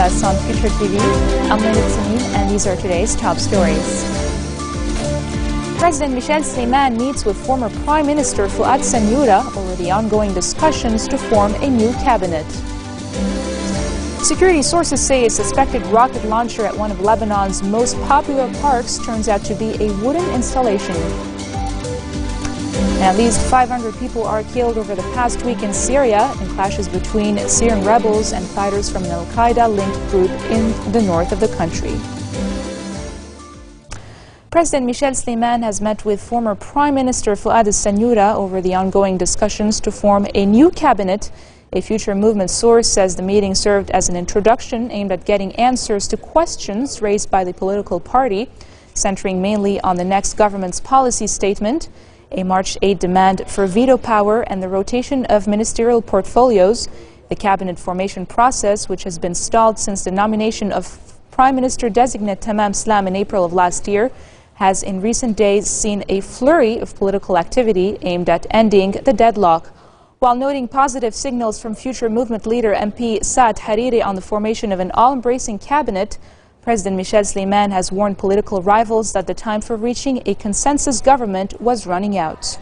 us on FutureTV. I'm Lebanese, and these are today's top stories. President Michel Sleiman meets with former Prime Minister Fouad Sanyura over the ongoing discussions to form a new cabinet. Security sources say a suspected rocket launcher at one of Lebanon's most popular parks turns out to be a wooden installation. At least 500 people are killed over the past week in Syria in clashes between Syrian rebels and fighters from an al-Qaeda-linked group in the north of the country. President Michel Sleiman has met with former Prime Minister Fouad Sanyura over the ongoing discussions to form a new cabinet. A Future Movement source says the meeting served as an introduction aimed at getting answers to questions raised by the political party, centering mainly on the next government's policy statement, a March 8 demand for veto power and the rotation of ministerial portfolios. The cabinet formation process, which has been stalled since the nomination of Prime Minister-designate Tamam Slam in April of last year, has in recent days seen a flurry of political activity aimed at ending the deadlock. While noting positive signals from Future Movement leader MP Saad Hariri on the formation of an all-embracing cabinet, President Michel Sleiman has warned political rivals that the time for reaching a consensus government was running out.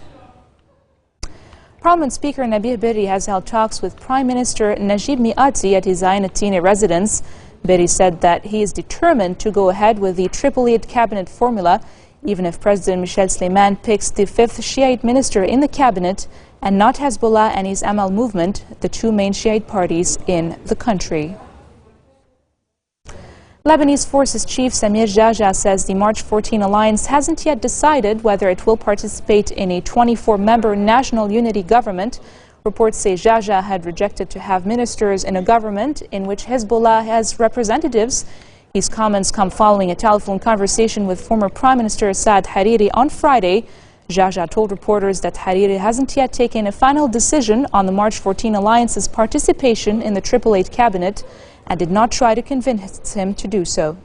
Parliament Speaker Nabih Berri has held talks with Prime Minister Najib Mikati at his Ain Atine residence. Berri said that he is determined to go ahead with the triple-eight cabinet formula, even if President Michel Sleiman picks the fifth Shiite minister in the cabinet and not Hezbollah and his Amal movement, the two main Shiite parties in the country. Lebanese Forces Chief Samir Jaja says the March 14 alliance hasn't yet decided whether it will participate in a 24-member national unity government. Reports say Jaja had rejected to have ministers in a government in which Hezbollah has representatives. These comments come following a telephone conversation with former Prime Minister Saad Hariri on Friday. Jaja told reporters that Hariri hasn't yet taken a final decision on the March 14 alliance's participation in the triple-eight cabinet and did not try to convince him to do so.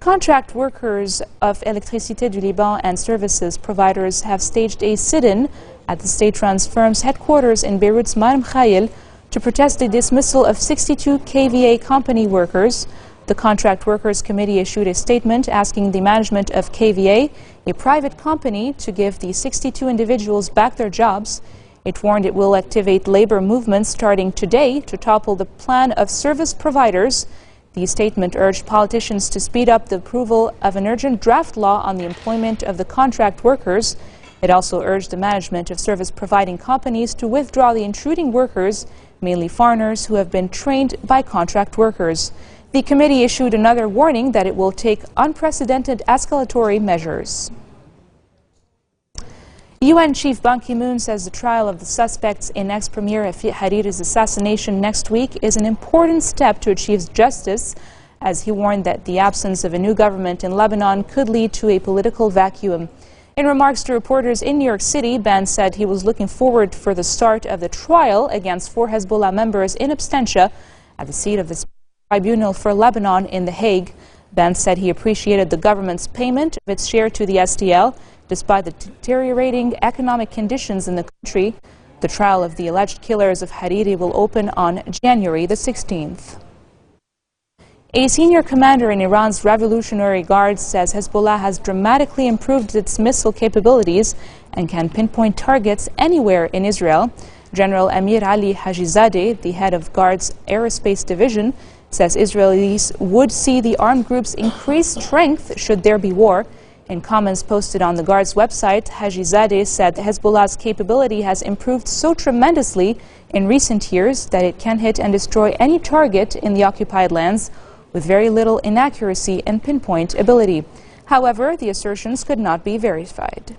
Contract workers of Électricité du Liban and services providers have staged a sit-in at the state-run firm's headquarters in Beirut's Mar Mikhail to protest the dismissal of 62 KVA company workers. The Contract Workers Committee issued a statement asking the management of KVA, a private company, to give the 62 individuals back their jobs. It warned it will activate labor movements starting today to topple the plan of service providers. The statement urged politicians to speed up the approval of an urgent draft law on the employment of the contract workers. It also urged the management of service-providing companies to withdraw the intruding workers, mainly foreigners who have been trained by contract workers. The committee issued another warning that it will take unprecedented escalatory measures. UN Chief Ban Ki-moon says the trial of the suspects in ex-Premier Rafiq Hariri's assassination next week is an important step to achieve justice, as he warned that the absence of a new government in Lebanon could lead to a political vacuum. In remarks to reporters in New York City, Ban said he was looking forward for the start of the trial against 4 Hezbollah members in absentia at the seat of the Tribunal for Lebanon in The Hague. Ban said he appreciated the government's payment of its share to the SDL, despite the deteriorating economic conditions in the country. The trial of the alleged killers of Hariri will open on January the 16th. A senior commander in Iran's Revolutionary Guards says Hezbollah has dramatically improved its missile capabilities and can pinpoint targets anywhere in Israel. General Amir Ali Hajizadeh, the head of Guards Aerospace Division, says Israelis would see the armed groups increase strength should there be war. In comments posted on the Guards website, Hajizadeh said Hezbollah's capability has improved so tremendously in recent years that it can hit and destroy any target in the occupied lands with very little inaccuracy and pinpoint ability. However, the assertions could not be verified.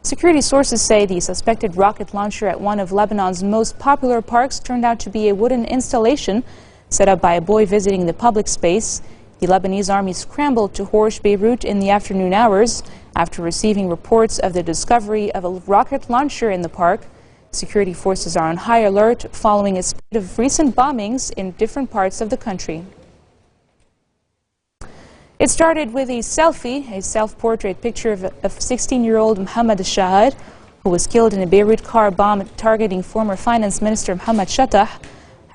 Security sources say the suspected rocket launcher at one of Lebanon's most popular parks turned out to be a wooden installation set up by a boy visiting the public space. The Lebanese army scrambled to Horsh, Beirut in the afternoon hours after receiving reports of the discovery of a rocket launcher in the park. Security forces are on high alert following a spate of recent bombings in different parts of the country. It started with a selfie, a self-portrait picture of 16-year-old Mohammed al-Shahar, who was killed in a Beirut car bomb targeting former Finance Minister Mohammed Shattah.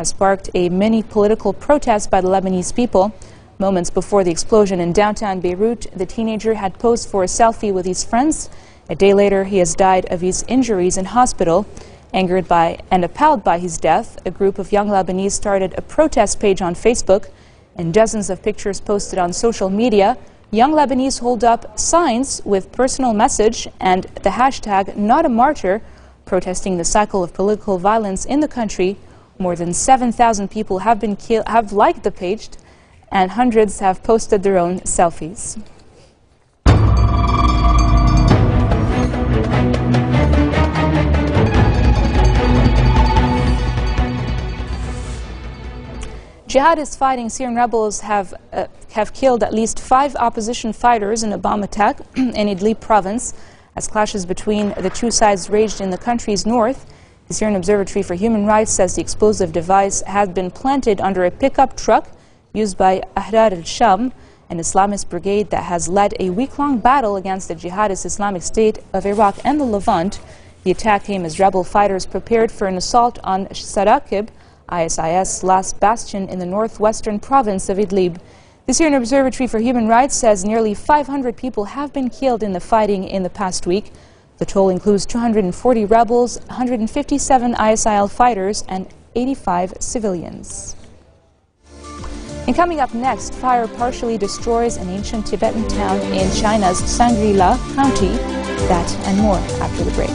has sparked a mini political protest by the Lebanese people. Moments before the explosion in downtown Beirut, the teenager had posed for a selfie with his friends. A day later, he has died of his injuries in hospital. Angered by and appalled by his death, a group of young Lebanese started a protest page on Facebook. In dozens of pictures posted on social media, young Lebanese hold up signs with personal message and the hashtag Not a Martyr, protesting the cycle of political violence in the country. More than 7,000 people have liked the page, and hundreds have posted their own selfies. Jihadists fighting Syrian rebels have killed at least 5 opposition fighters in a bomb attack in Idlib province as clashes between the two sides raged in the country's north. The Syrian Observatory for Human Rights says the explosive device had been planted under a pickup truck used by Ahrar al-Sham, an Islamist brigade that has led a week-long battle against the jihadist Islamic State of Iraq and the Levant. The attack came as rebel fighters prepared for an assault on Sarakib, ISIS' last bastion in the northwestern province of Idlib. The Syrian Observatory for Human Rights says nearly 500 people have been killed in the fighting in the past week. The toll includes 240 rebels, 157 ISIL fighters, and 85 civilians. And coming up next, fire partially destroys an ancient Tibetan town in China's Shangri-La County. That and more after the break.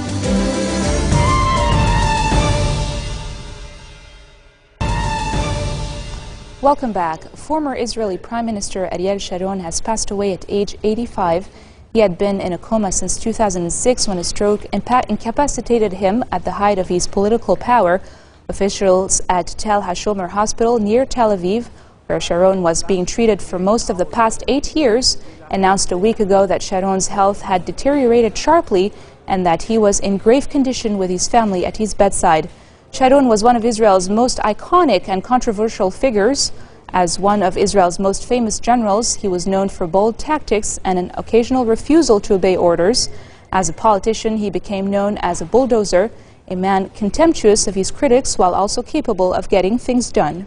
Welcome back. Former Israeli Prime Minister Ariel Sharon has passed away at age 85. He had been in a coma since 2006 when a stroke incapacitated him at the height of his political power. Officials at Tel HaShomer Hospital near Tel Aviv, where Sharon was being treated for most of the past 8 years, announced a week ago that Sharon's health had deteriorated sharply and that he was in grave condition with his family at his bedside. Sharon was one of Israel's most iconic and controversial figures. As one of Israel's most famous generals, he was known for bold tactics and an occasional refusal to obey orders. As a politician, he became known as a bulldozer, a man contemptuous of his critics while also capable of getting things done.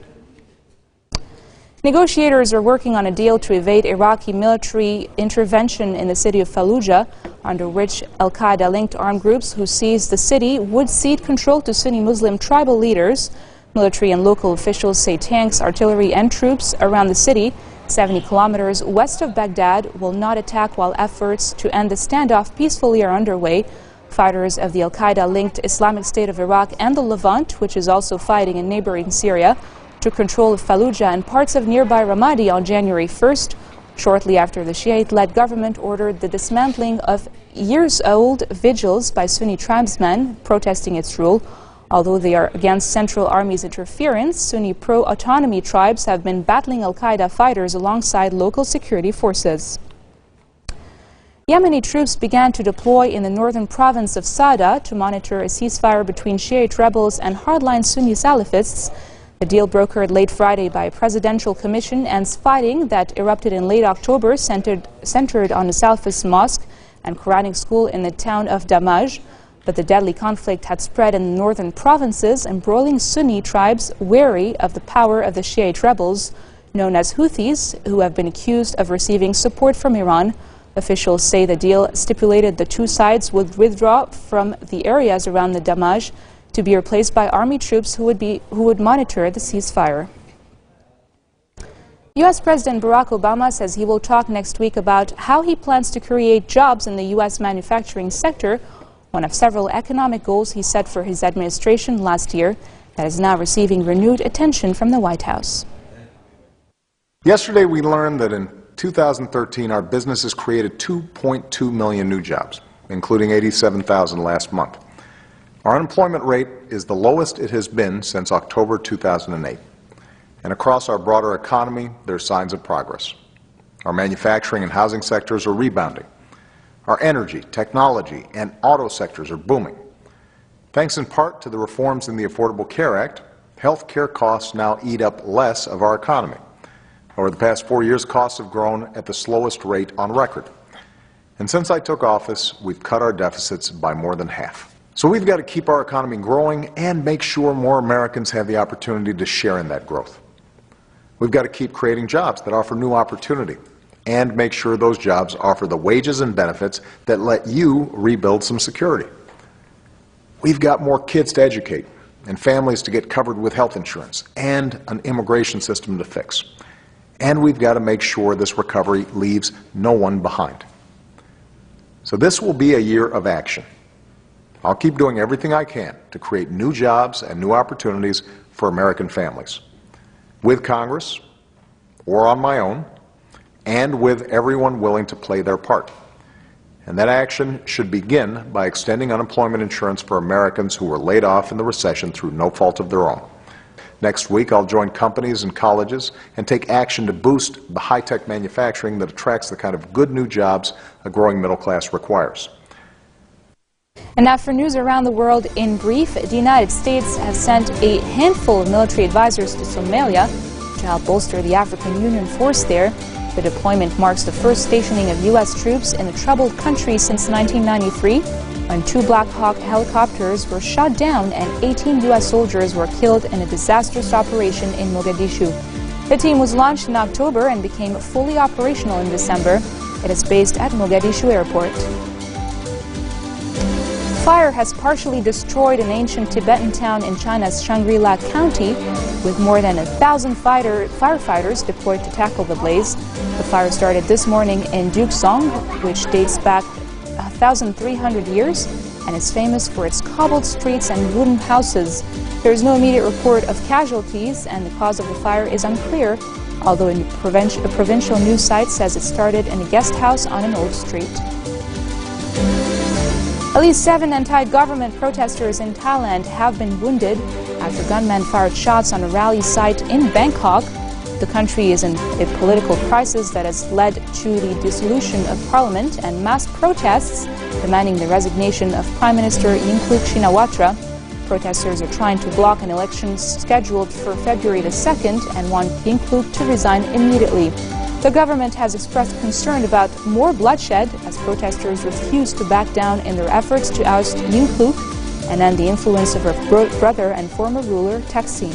Negotiators are working on a deal to evade Iraqi military intervention in the city of Fallujah, under which al-Qaeda-linked armed groups who seized the city would cede control to Sunni Muslim tribal leaders. Military and local officials say tanks, artillery and troops around the city, 70 kilometers west of Baghdad, will not attack while efforts to end the standoff peacefully are underway. Fighters of the al-Qaeda-linked Islamic State of Iraq and the Levant, which is also fighting in neighboring Syria, took control of Fallujah and parts of nearby Ramadi on January 1st, shortly after the Shiite-led government ordered the dismantling of years-old vigils by Sunni tribesmen protesting its rule. Although they are against Central Army's interference, Sunni pro-autonomy tribes have been battling al-Qaeda fighters alongside local security forces. Yemeni troops began to deploy in the northern province of Sada to monitor a ceasefire between Shiite rebels and hardline Sunni Salafists. The deal brokered late Friday by a presidential commission ends fighting that erupted in late October centered on a Salafist mosque and Quranic school in the town of Damaj. But the deadly conflict had spread in the northern provinces, embroiling Sunni tribes wary of the power of the Shiite rebels, known as Houthis, who have been accused of receiving support from Iran. Officials say the deal stipulated the two sides would withdraw from the areas around the Damaj to be replaced by army troops who would monitor the ceasefire. U.S. President Barack Obama says he will talk next week about how he plans to create jobs in the U.S. manufacturing sector, one of several economic goals he set for his administration last year that is now receiving renewed attention from the White House. Yesterday we learned that in 2013 our businesses created 2.2 million new jobs, including 87,000 last month. Our unemployment rate is the lowest it has been since October 2008. And across our broader economy, there are signs of progress. Our manufacturing and housing sectors are rebounding. Our energy, technology, and auto sectors are booming. Thanks in part to the reforms in the Affordable Care Act, health care costs now eat up less of our economy. Over the past 4 years, costs have grown at the slowest rate on record. And since I took office, we've cut our deficits by more than half. So we've got to keep our economy growing and make sure more Americans have the opportunity to share in that growth. We've got to keep creating jobs that offer new opportunity and make sure those jobs offer the wages and benefits that let you rebuild some security. We've got more kids to educate and families to get covered with health insurance and an immigration system to fix. And we've got to make sure this recovery leaves no one behind. So this will be a year of action. I'll keep doing everything I can to create new jobs and new opportunities for American families, with Congress or on my own, and with everyone willing to play their part. And that action should begin by extending unemployment insurance for Americans who were laid off in the recession through no fault of their own. Next week, I'll join companies and colleges and take action to boost the high-tech manufacturing that attracts the kind of good new jobs a growing middle class requires. And now for news around the world in brief, the United States has sent a handful of military advisors to Somalia to help bolster the African Union force there. The deployment marks the first stationing of U.S. troops in the troubled country since 1993, when 2 Black Hawk helicopters were shot down and 18 U.S. soldiers were killed in a disastrous operation in Mogadishu. The team was launched in October and became fully operational in December. It is based at Mogadishu Airport. Fire has partially destroyed an ancient Tibetan town in China's Shangri-La County, with more than 1,000 firefighters deployed to tackle the blaze. The fire started this morning in Duksong, which dates back 1,300 years and is famous for its cobbled streets and wooden houses. There is no immediate report of casualties, and the cause of the fire is unclear, although a provincial news site says it started in a guest house on an old street. At least 7 anti-government protesters in Thailand have been wounded after gunmen fired shots on a rally site in Bangkok. The country is in a political crisis that has led to the dissolution of parliament and mass protests demanding the resignation of Prime Minister Yingluck Shinawatra. Protesters are trying to block an election scheduled for February the 2nd and want Yingluck to resign immediately. The government has expressed concern about more bloodshed as protesters refuse to back down in their efforts to oust Yingluck and end the influence of her brother and former ruler, Thaksin.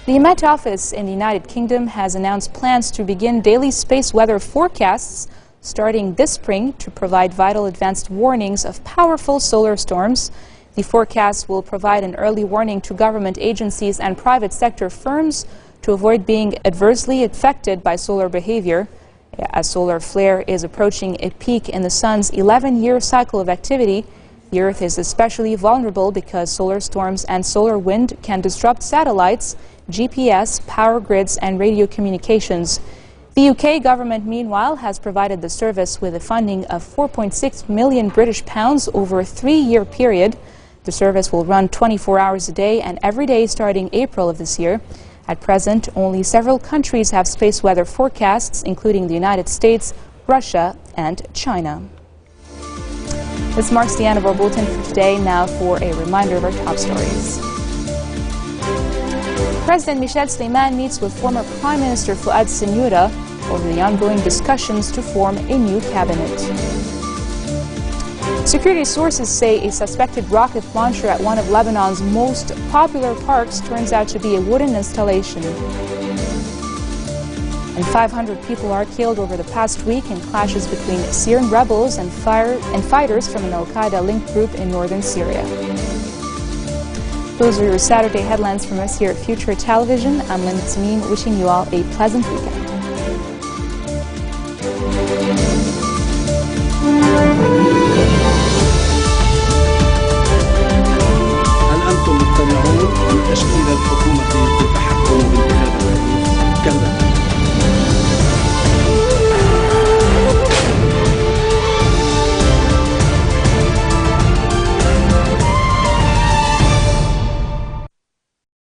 The Met Office in the United Kingdom has announced plans to begin daily space weather forecasts starting this spring to provide vital advanced warnings of powerful solar storms. The forecast will provide an early warning to government agencies and private sector firms to avoid being adversely affected by solar behavior. As solar flare is approaching a peak in the sun's 11-year cycle of activity, the Earth is especially vulnerable because solar storms and solar wind can disrupt satellites, GPS, power grids, and radio communications. The UK government, meanwhile, has provided the service with a funding of £4.6 million over a 3-year period. The service will run 24 hours a day and every day starting April of this year. At present, only several countries have space weather forecasts, including the United States, Russia, and China. This marks the end of our bulletin for today. Now for a reminder of our top stories. President Michel Sleiman meets with former Prime Minister Fouad Siniora over the ongoing discussions to form a new cabinet. Security sources say a suspected rocket launcher at one of Lebanon's most popular parks turns out to be a wooden installation. And 500 people are killed over the past week in clashes between Syrian rebels and fighters from an al-Qaeda-linked group in northern Syria. Those are your Saturday headlines from us here at Future Television. I'm Linda Tamim, wishing you all a pleasant weekend. هل أنتم مقتنعون بتشكيل الحكومة بتحرك